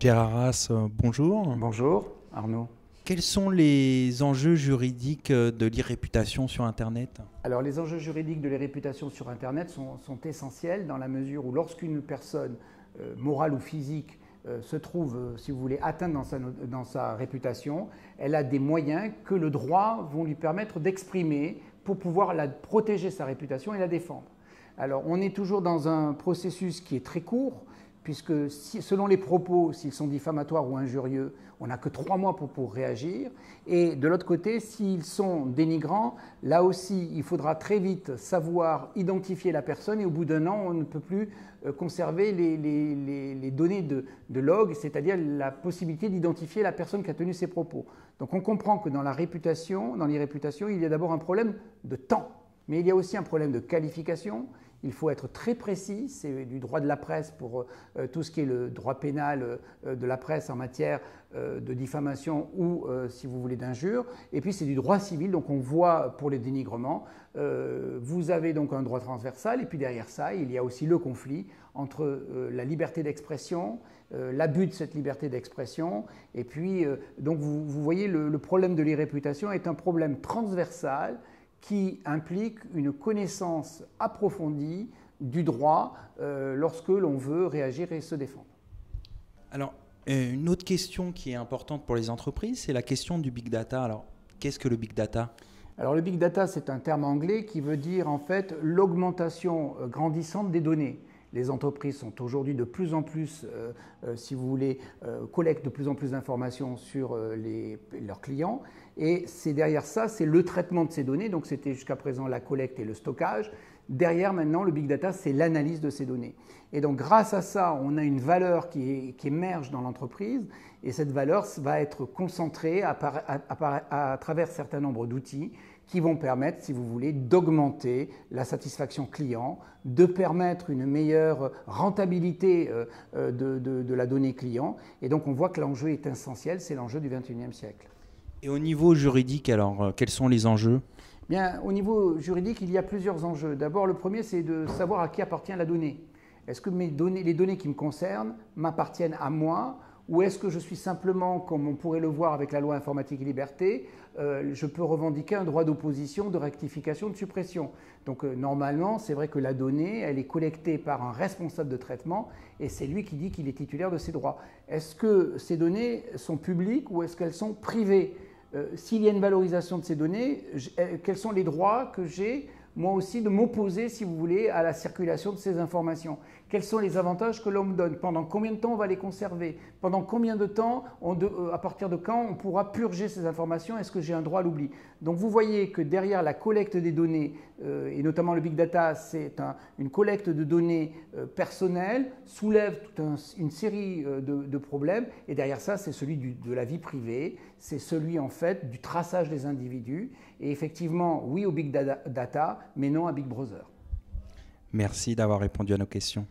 Pierre Arras, bonjour. Bonjour Arnaud. Quels sont les enjeux juridiques de l'e-réputation sur Internet? Alors les enjeux juridiques de l'e-réputation sur Internet sont essentiels dans la mesure où lorsqu'une personne morale ou physique se trouve, si vous voulez, atteinte dans sa réputation, elle a des moyens que le droit vont lui permettre d'exprimer pour pouvoir protéger sa réputation et la défendre. Alors on est toujours dans un processus qui est très court, puisque selon les propos, s'ils sont diffamatoires ou injurieux, on n'a que 3 mois pour réagir. Et de l'autre côté, s'ils sont dénigrants, là aussi, il faudra très vite savoir identifier la personne et au bout d'1 an, on ne peut plus conserver les données de log, c'est-à-dire la possibilité d'identifier la personne qui a tenu ces propos. Donc on comprend que dans l'e-réputation, il y a d'abord un problème de temps, mais il y a aussi un problème de qualification. Il faut être très précis, c'est du droit de la presse pour tout ce qui est le droit pénal de la presse en matière de diffamation ou, si vous voulez, d'injure. Et puis c'est du droit civil, donc on voit pour les dénigrements, vous avez donc un droit transversal et puis derrière ça, il y a aussi le conflit entre la liberté d'expression, l'abus de cette liberté d'expression. Et puis, donc vous voyez, le problème de l'e-réputation est un problème transversal qui implique une connaissance approfondie du droit lorsque l'on veut réagir et se défendre. Alors, une autre question qui est importante pour les entreprises, c'est la question du big data. Alors, qu'est-ce que le big data? Alors, le big data, c'est un terme anglais qui veut dire en fait l'augmentation grandissante des données. Les entreprises sont aujourd'hui de plus en plus, si vous voulez, collectent de plus en plus d'informations sur leurs clients. Et c'est derrière ça, c'est le traitement de ces données. Donc c'était jusqu'à présent la collecte et le stockage. Derrière maintenant, le big data, c'est l'analyse de ces données. Et donc grâce à ça, on a une valeur qui émerge dans l'entreprise. Et cette valeur va être concentrée à travers un certain nombre d'outils qui vont permettre, si vous voulez, d'augmenter la satisfaction client, de permettre une meilleure rentabilité de la donnée client. Et donc on voit que l'enjeu est essentiel, c'est l'enjeu du XXIe siècle. Et au niveau juridique, alors, quels sont les enjeux? Bien, au niveau juridique, il y a plusieurs enjeux. D'abord, le premier, c'est de savoir à qui appartient la donnée. Est-ce que les données qui me concernent m'appartiennent à moi? Ou est-ce que je suis simplement, comme on pourrait le voir avec la loi informatique et liberté, je peux revendiquer un droit d'opposition, de rectification, de suppression. Donc normalement, c'est vrai que la donnée, elle est collectée par un responsable de traitement et c'est lui qui dit qu'il est titulaire de ces droits. Est-ce que ces données sont publiques ou est-ce qu'elles sont privées? S'il y a une valorisation de ces données, quels sont les droits que j'ai moi aussi de m'opposer, si vous voulez, à la circulation de ces informations? Quels sont les avantages que l'on me donne? Pendant combien de temps on va les conserver? Pendant combien de temps, à partir de quand on pourra purger ces informations? Est-ce que j'ai un droit à l'oubli? Donc vous voyez que derrière la collecte des données, et notamment le big data, c'est une collecte de données personnelles, soulève toute une série de problèmes, et derrière ça, c'est celui de la vie privée, c'est celui en fait du traçage des individus, et effectivement, oui au big data, mais non à Big Brother. Merci d'avoir répondu à nos questions.